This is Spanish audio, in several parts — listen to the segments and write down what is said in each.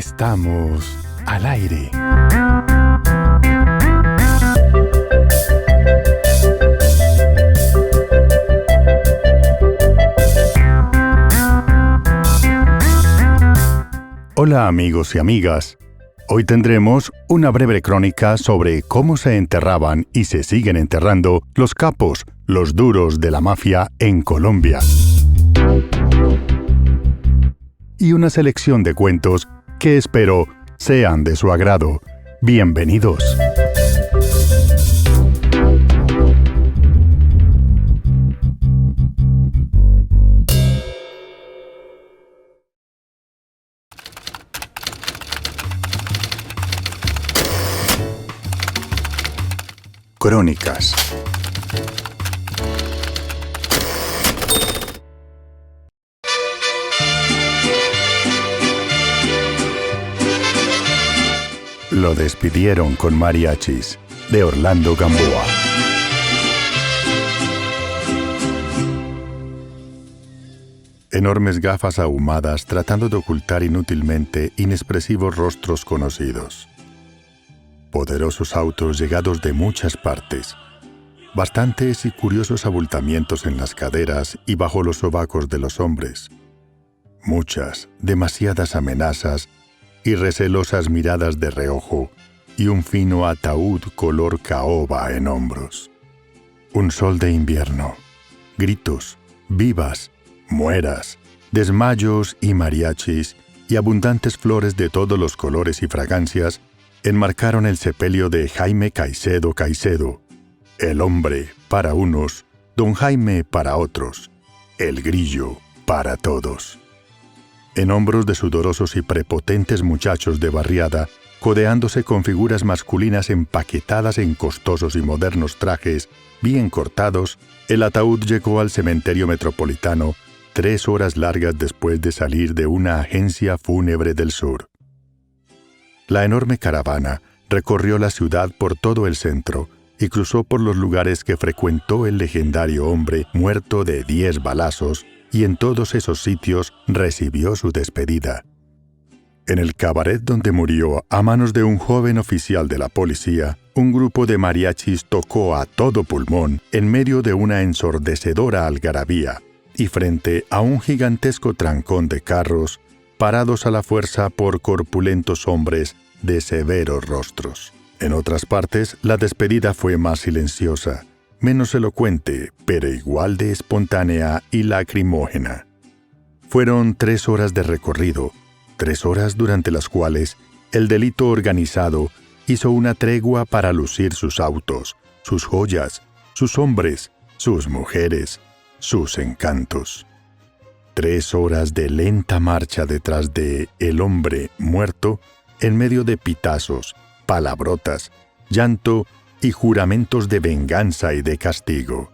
Estamos al aire. Hola amigos y amigas. Hoy tendremos una breve crónica sobre cómo se enterraban y se siguen enterrando los capos, los duros de la mafia en Colombia. Y una selección de cuentos que espero sean de su agrado. Bienvenidos. Crónicas. Lo despidieron con mariachis, de Orlando Gamboa. Enormes gafas ahumadas tratando de ocultar inútilmente inexpresivos rostros conocidos. Poderosos autos llegados de muchas partes. Bastantes y curiosos abultamientos en las caderas y bajo los sobacos de los hombres. Muchas, demasiadas amenazas y recelosas miradas de reojo y un fino ataúd color caoba en hombros. Un sol de invierno. Gritos, vivas, mueras, desmayos y mariachis y abundantes flores de todos los colores y fragancias enmarcaron el sepelio de Jaime Caicedo Caicedo, el hombre para unos, don Jaime para otros, el grillo para todos. En hombros de sudorosos y prepotentes muchachos de barriada, codeándose con figuras masculinas empaquetadas en costosos y modernos trajes, bien cortados, el ataúd llegó al cementerio metropolitano 3 horas largas después de salir de una agencia fúnebre del sur. La enorme caravana recorrió la ciudad por todo el centro y cruzó por los lugares que frecuentó el legendario hombre muerto de 10 balazos, y en todos esos sitios recibió su despedida. En el cabaret donde murió a manos de un joven oficial de la policía, un grupo de mariachis tocó a todo pulmón en medio de una ensordecedora algarabía y frente a un gigantesco trancón de carros parados a la fuerza por corpulentos hombres de severos rostros. En otras partes, la despedida fue más silenciosa, menos elocuente, pero igual de espontánea y lacrimógena. Fueron 3 horas de recorrido, 3 horas durante las cuales el delito organizado hizo una tregua para lucir sus autos, sus joyas, sus hombres, sus mujeres, sus encantos. 3 horas de lenta marcha detrás de el hombre muerto, en medio de pitazos, palabrotas, llanto y juramentos de venganza y de castigo.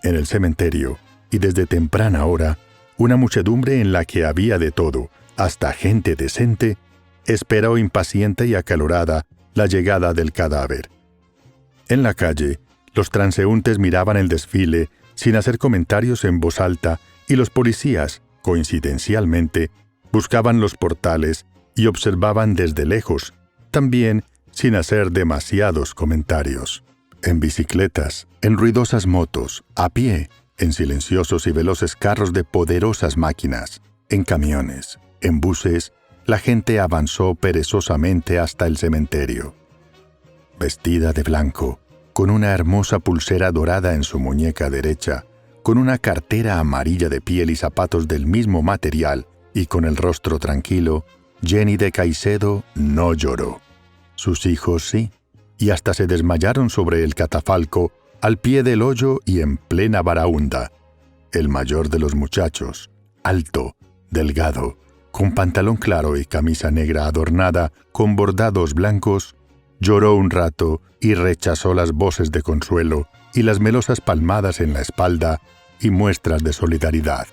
En el cementerio, y desde temprana hora, una muchedumbre en la que había de todo, hasta gente decente, esperó impaciente y acalorada la llegada del cadáver. En la calle, los transeúntes miraban el desfile sin hacer comentarios en voz alta, y los policías, coincidencialmente, buscaban los portales y observaban desde lejos, también sin hacer demasiados comentarios. En bicicletas, en ruidosas motos, a pie, en silenciosos y veloces carros de poderosas máquinas, en camiones, en buses, la gente avanzó perezosamente hasta el cementerio. Vestida de blanco, con una hermosa pulsera dorada en su muñeca derecha, con una cartera amarilla de piel y zapatos del mismo material, y con el rostro tranquilo, Jenny de Caicedo no lloró. Sus hijos sí, y hasta se desmayaron sobre el catafalco, al pie del hoyo y en plena baraúnda. El mayor de los muchachos, alto, delgado, con pantalón claro y camisa negra adornada con bordados blancos, lloró un rato y rechazó las voces de consuelo y las melosas palmadas en la espalda y muestras de solidaridad.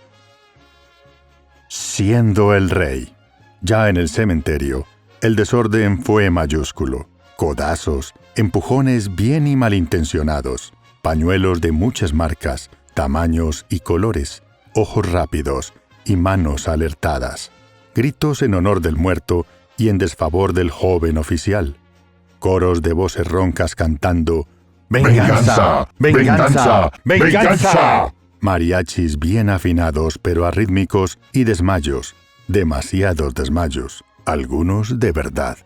Siendo el rey. Ya en el cementerio, el desorden fue mayúsculo. Codazos, empujones bien y malintencionados, pañuelos de muchas marcas, tamaños y colores, ojos rápidos y manos alertadas, gritos en honor del muerto y en desfavor del joven oficial. Coros de voces roncas cantando ¡Venganza! ¡Venganza! ¡Venganza! Mariachis bien afinados pero arrítmicos y desmayos, demasiados desmayos, algunos de verdad.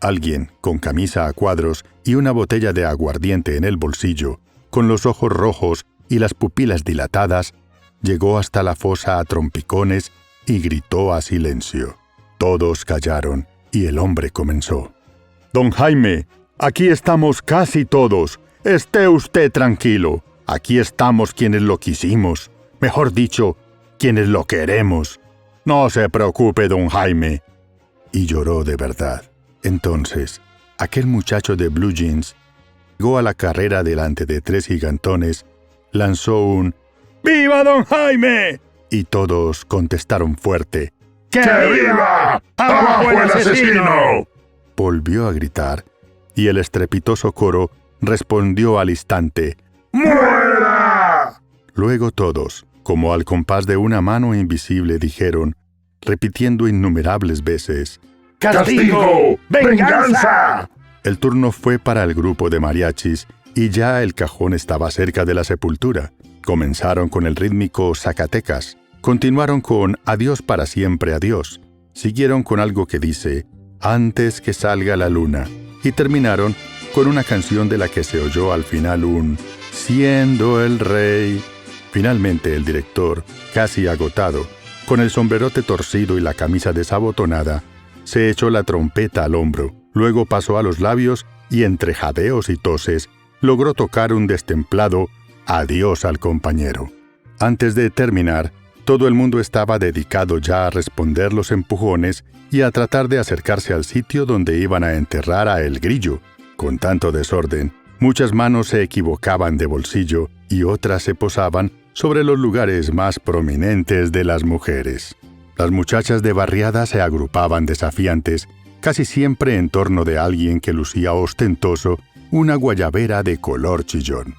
Alguien, con camisa a cuadros y una botella de aguardiente en el bolsillo, con los ojos rojos y las pupilas dilatadas, llegó hasta la fosa a trompicones y gritó a silencio. Todos callaron y el hombre comenzó. «Don Jaime, aquí estamos casi todos. Esté usted tranquilo. Aquí estamos quienes lo quisimos. Mejor dicho, quienes lo queremos. No se preocupe, don Jaime». Y lloró de verdad. Entonces, aquel muchacho de blue jeans llegó a la carrera delante de 3 gigantones, lanzó un «¡Viva don Jaime!» y todos contestaron fuerte «¡Que viva! ¡Abajo el asesino!». Volvió a gritar, y el estrepitoso coro respondió al instante «¡Muera!». Luego todos, como al compás de una mano invisible, dijeron, repitiendo innumerables veces «¡Castigo! ¡Venganza!». El turno fue para el grupo de mariachis, y ya el cajón estaba cerca de la sepultura. Comenzaron con el rítmico Zacatecas, continuaron con Adiós para siempre, adiós, siguieron con algo que dice Antes que salga la luna, y terminaron con una canción de la que se oyó al final un Siendo el rey. Finalmente el director, casi agotado, con el sombrerote torcido y la camisa desabotonada, se echó la trompeta al hombro, luego pasó a los labios y entre jadeos y toses logró tocar un destemplado Adiós al compañero. Antes de terminar, todo el mundo estaba dedicado ya a responder los empujones y a tratar de acercarse al sitio donde iban a enterrar a El Grillo. Con tanto desorden, muchas manos se equivocaban de bolsillo y otras se posaban sobre los lugares más prominentes de las mujeres. Las muchachas de barriada se agrupaban desafiantes, casi siempre en torno de alguien que lucía ostentoso una guayabera de color chillón.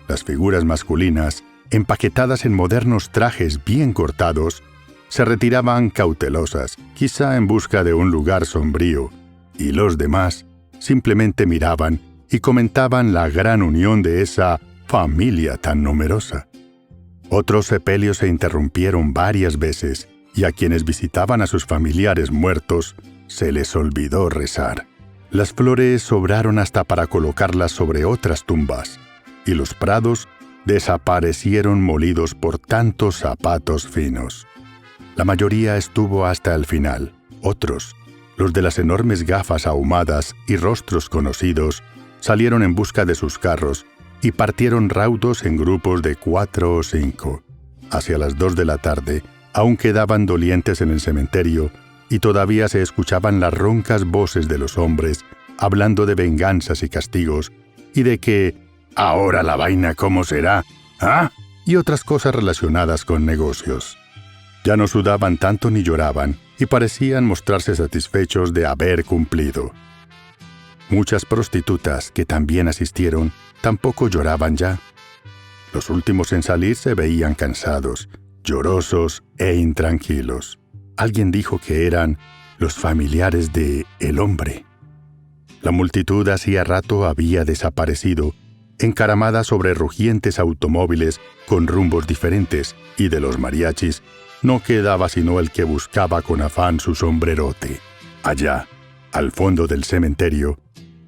Las figuras masculinas, empaquetadas en modernos trajes bien cortados, se retiraban cautelosas, quizá en busca de un lugar sombrío, y los demás simplemente miraban y comentaban la gran unión de esa familia tan numerosa. Otros sepelios se interrumpieron varias veces, y a quienes visitaban a sus familiares muertos se les olvidó rezar. Las flores sobraron hasta para colocarlas sobre otras tumbas, y los prados desaparecieron molidos por tantos zapatos finos. La mayoría estuvo hasta el final. Otros, los de las enormes gafas ahumadas y rostros conocidos, salieron en busca de sus carros y partieron raudos en grupos de 4 o 5. Hacia las 2 de la tarde, aún quedaban dolientes en el cementerio y todavía se escuchaban las roncas voces de los hombres hablando de venganzas y castigos y de que «¿Ahora la vaina cómo será? ¿Ah?», y otras cosas relacionadas con negocios. Ya no sudaban tanto ni lloraban y parecían mostrarse satisfechos de haber cumplido. Muchas prostitutas que también asistieron tampoco lloraban ya. Los últimos en salir se veían cansados, llorosos e intranquilos. Alguien dijo que eran los familiares de el hombre. La multitud hacía rato había desaparecido, encaramada sobre rugientes automóviles con rumbos diferentes, y de los mariachis no quedaba sino el que buscaba con afán su sombrerote. Allá, al fondo del cementerio,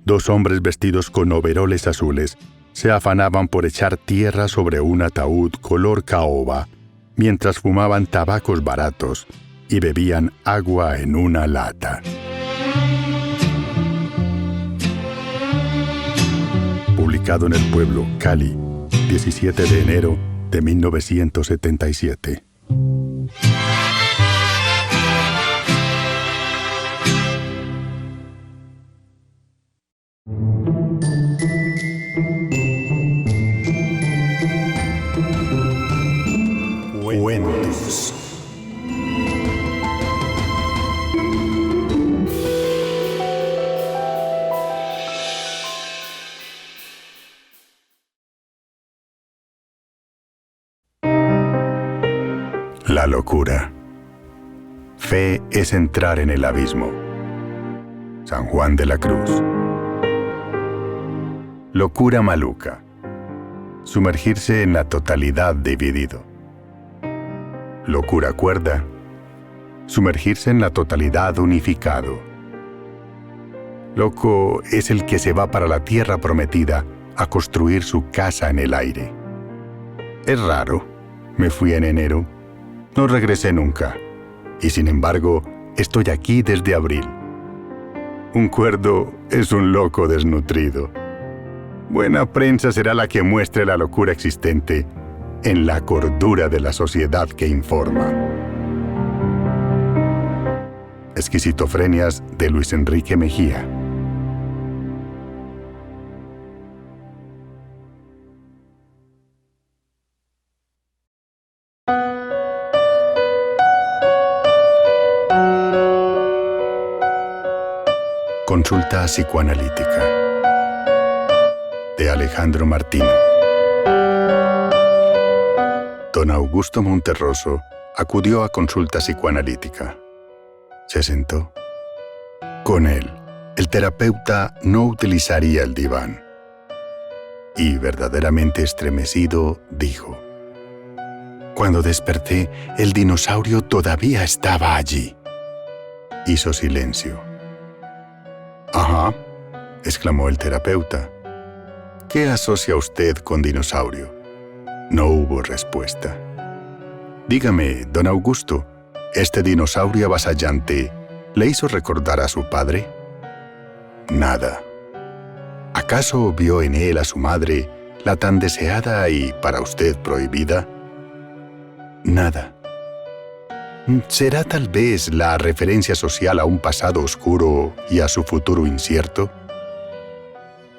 2 hombres vestidos con overoles azules se afanaban por echar tierra sobre un ataúd color caoba, mientras fumaban tabacos baratos y bebían agua en una lata. Publicado en El Pueblo, Cali, 17 de enero de 1977. Cuentos. La locura. Fe es entrar en el abismo. San Juan de la Cruz. Locura maluca. Sumergirse en la totalidad dividido. Locura cuerda. Sumergirse en la totalidad unificado. Loco es el que se va para la tierra prometida a construir su casa en el aire. Es raro. Me fui en enero. No regresé nunca. Y sin embargo, estoy aquí desde abril. Un cuerdo es un loco desnutrido. Buena prensa será la que muestre la locura existente en la cordura de la sociedad que informa. Esquizofrenias de Luis Enrique Mejía. Consulta psicoanalítica de Alejandro Martino. Don Augusto Monterroso acudió a consulta psicoanalítica. Se sentó. Con él, el terapeuta no utilizaría el diván. Y verdaderamente estremecido, dijo: Cuando desperté, el dinosaurio todavía estaba allí. Hizo silencio. Ajá, exclamó el terapeuta. ¿Qué asocia usted con dinosaurio? No hubo respuesta. Dígame, don Augusto, ¿este dinosaurio avasallante le hizo recordar a su padre? Nada. ¿Acaso vio en él a su madre, la tan deseada y para usted prohibida? Nada. ¿Será tal vez la referencia social a un pasado oscuro y a su futuro incierto?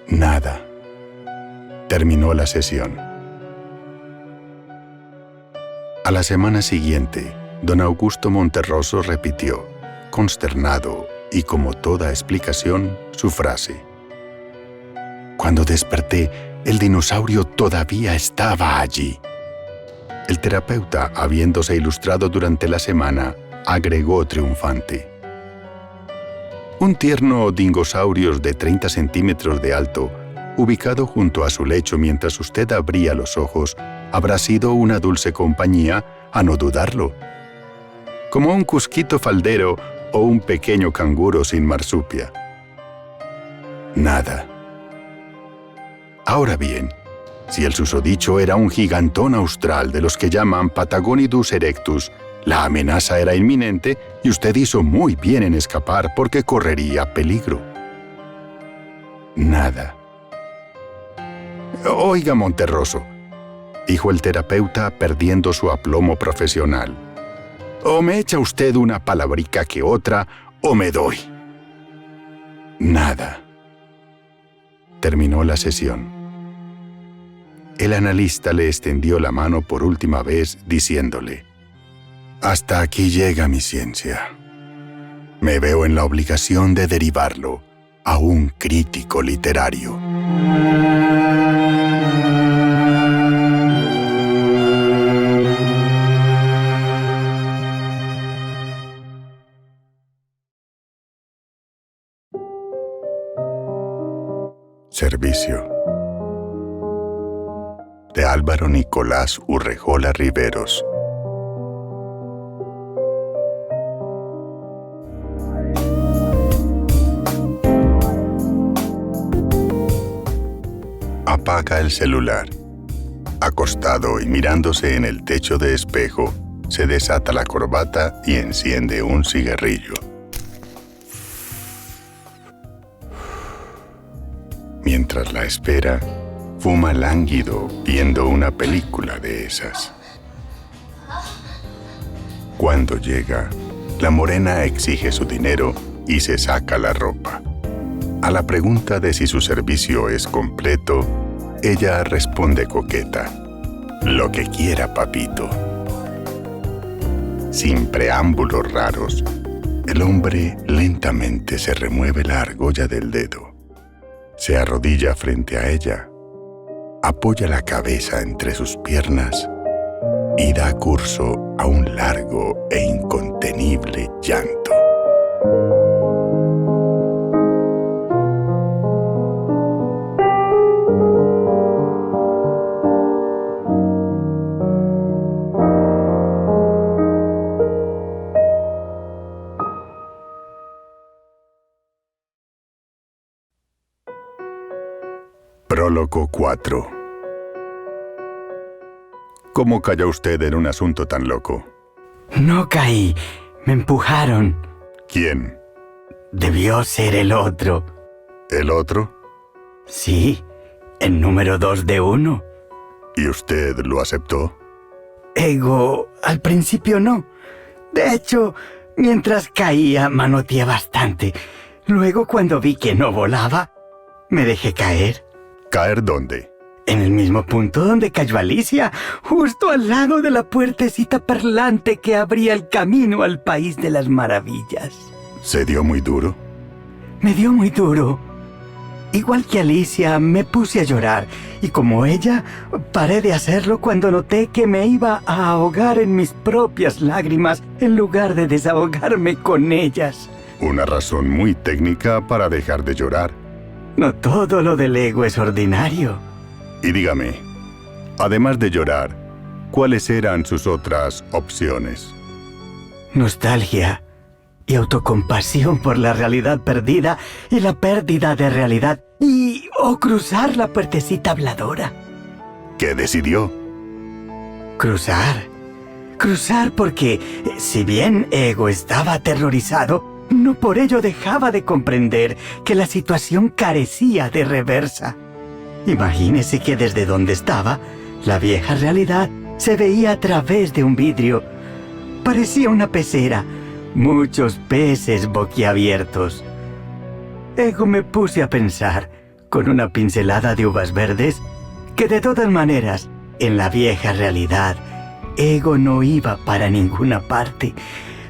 Nada. Terminó la sesión. A la semana siguiente, don Augusto Monterroso repitió, consternado y como toda explicación, su frase. Cuando desperté, el dinosaurio todavía estaba allí. El terapeuta, habiéndose ilustrado durante la semana, agregó triunfante. Un tierno dingosaurio de 30 centímetros de alto, ubicado junto a su lecho mientras usted abría los ojos, habrá sido una dulce compañía, a no dudarlo. Como un cusquito faldero o un pequeño canguro sin marsupia. Nada. Ahora bien, si el susodicho era un gigantón austral de los que llaman Patagonidus erectus, la amenaza era inminente y usted hizo muy bien en escapar porque correría peligro. Nada. Oiga, Monterroso, dijo el terapeuta perdiendo su aplomo profesional. O me echa usted una palabrica que otra, o me doy. Nada. Terminó la sesión. El analista le extendió la mano por última vez, diciéndole: Hasta aquí llega mi ciencia. Me veo en la obligación de derivarlo a un crítico literario. Servicio de Álvaro Nicolás Urrejola Riveros. Apaga el celular. Acostado y mirándose en el techo de espejo, se desata la corbata y enciende un cigarrillo. Mientras la espera, fuma lánguido viendo una película de esas. Cuando llega, la morena exige su dinero y se saca la ropa. A la pregunta de si su servicio es completo, ella responde coqueta: Lo que quiera, papito. Sin preámbulos raros, el hombre lentamente se remueve la argolla del dedo. Se arrodilla frente a ella, apoya la cabeza entre sus piernas y da curso a un largo e incontenible llanto. Prólogo 4. ¿Cómo cayó usted en un asunto tan loco? No caí, me empujaron. ¿Quién? Debió ser el otro. ¿El otro? Sí, el número 2 de 1. ¿Y usted lo aceptó? Ego, al principio no. De hecho, mientras caía manoteé bastante. Luego, cuando vi que no volaba, me dejé caer. ¿Caer dónde? En el mismo punto donde cayó Alicia, justo al lado de la puertecita parlante que abría el camino al País de las Maravillas. ¿Se dio muy duro? Me dio muy duro. Igual que Alicia, me puse a llorar, y como ella, paré de hacerlo cuando noté que me iba a ahogar en mis propias lágrimas en lugar de desahogarme con ellas. Una razón muy técnica para dejar de llorar. No todo lo del ego es ordinario. Y dígame, además de llorar, ¿cuáles eran sus otras opciones? Nostalgia y autocompasión por la realidad perdida y la pérdida de realidad o cruzar la puertecita habladora. ¿Qué decidió? Cruzar porque, si bien Ego estaba aterrorizado, no por ello dejaba de comprender que la situación carecía de reversa. Imagínese que desde donde estaba, la vieja realidad se veía a través de un vidrio. Parecía una pecera, muchos peces boquiabiertos. Ego me puse a pensar, con una pincelada de uvas verdes, que de todas maneras, en la vieja realidad, Ego no iba para ninguna parte.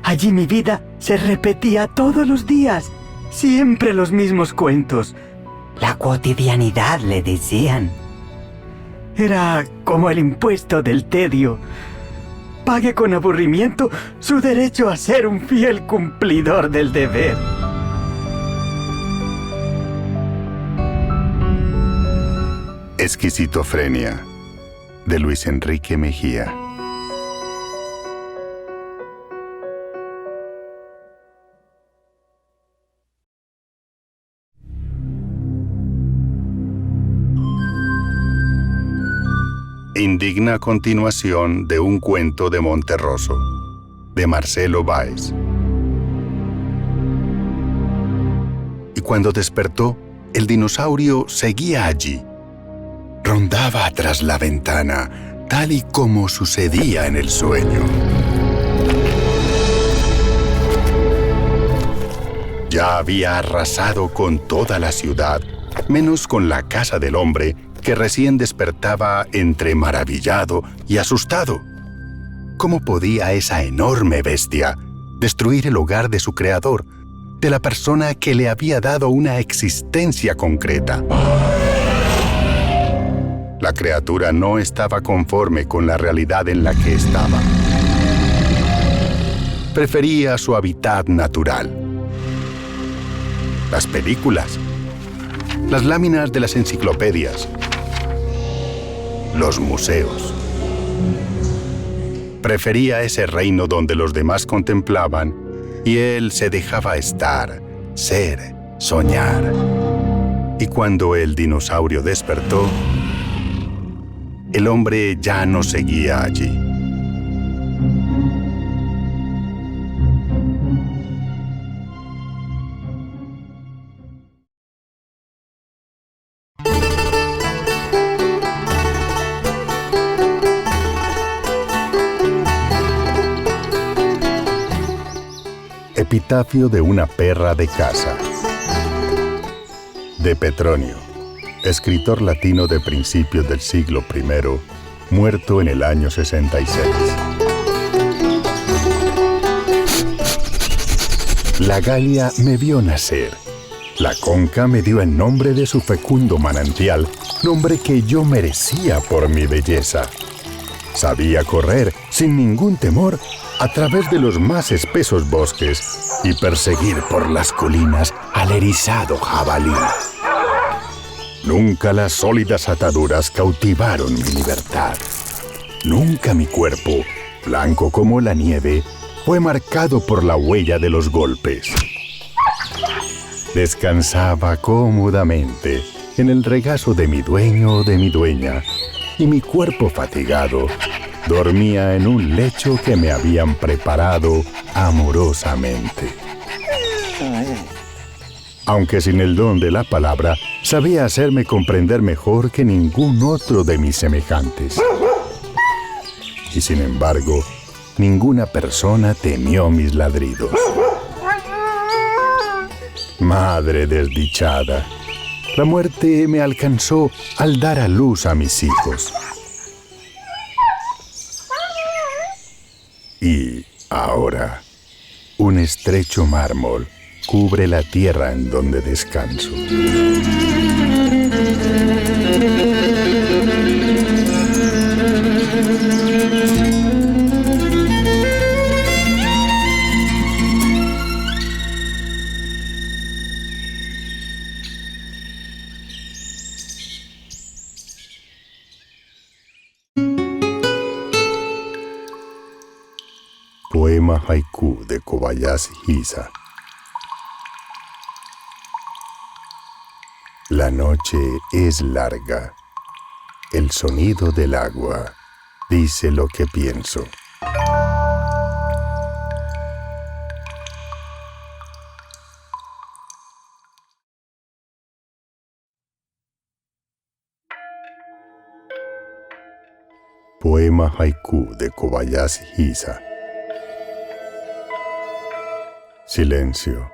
Allí mi vida se repetía todos los días, siempre los mismos cuentos. La cotidianidad, le decían. Era como el impuesto del tedio. Pague con aburrimiento su derecho a ser un fiel cumplidor del deber. Esquizofrenia, de Luis Enrique Mejía. Indigna continuación de un cuento de Monterroso, de Marcelo Báez. Y cuando despertó, el dinosaurio seguía allí. Rondaba tras la ventana, tal y como sucedía en el sueño. Ya había arrasado con toda la ciudad, menos con la casa del hombre, que recién despertaba entre maravillado y asustado. ¿Cómo podía esa enorme bestia destruir el hogar de su creador, de la persona que le había dado una existencia concreta? La criatura no estaba conforme con la realidad en la que estaba. Prefería su hábitat natural. Las películas, las láminas de las enciclopedias, los museos. Prefería ese reino donde los demás contemplaban y él se dejaba estar, ser, soñar. Y cuando el dinosaurio despertó, el hombre ya no seguía allí. Epitafio de una perra de casa, de Petronio, escritor latino de principios del siglo I, muerto en el año 66. La Galia me vio nacer. La Conca me dio en nombre de su fecundo manantial, nombre que yo merecía por mi belleza. Sabía correr sin ningún temor a través de los más espesos bosques y perseguir por las colinas al erizado jabalí. Nunca las sólidas ataduras cautivaron mi libertad. Nunca mi cuerpo, blanco como la nieve, fue marcado por la huella de los golpes. Descansaba cómodamente, en el regazo de mi dueño o de mi dueña, y mi cuerpo fatigado dormía en un lecho que me habían preparado amorosamente. Aunque sin el don de la palabra, sabía hacerme comprender mejor que ningún otro de mis semejantes. Y sin embargo, ninguna persona temió mis ladridos. Madre desdichada, la muerte me alcanzó al dar a luz a mis hijos. Y ahora, un estrecho mármol cubre la tierra en donde descanso. Poema haiku de Kobayashi Hisa. La noche es larga. El sonido del agua dice lo que pienso. Poema haiku de Kobayashi Hisa. Silencio.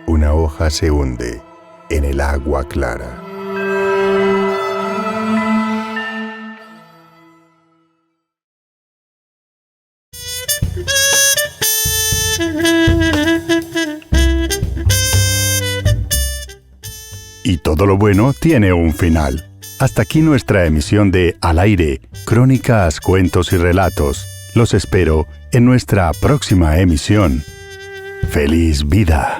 Una hoja se hunde en el agua clara. Y todo lo bueno tiene un final. Hasta aquí nuestra emisión de Al Aire, crónicas, cuentos y relatos. Los espero en nuestra próxima emisión. ¡Feliz vida!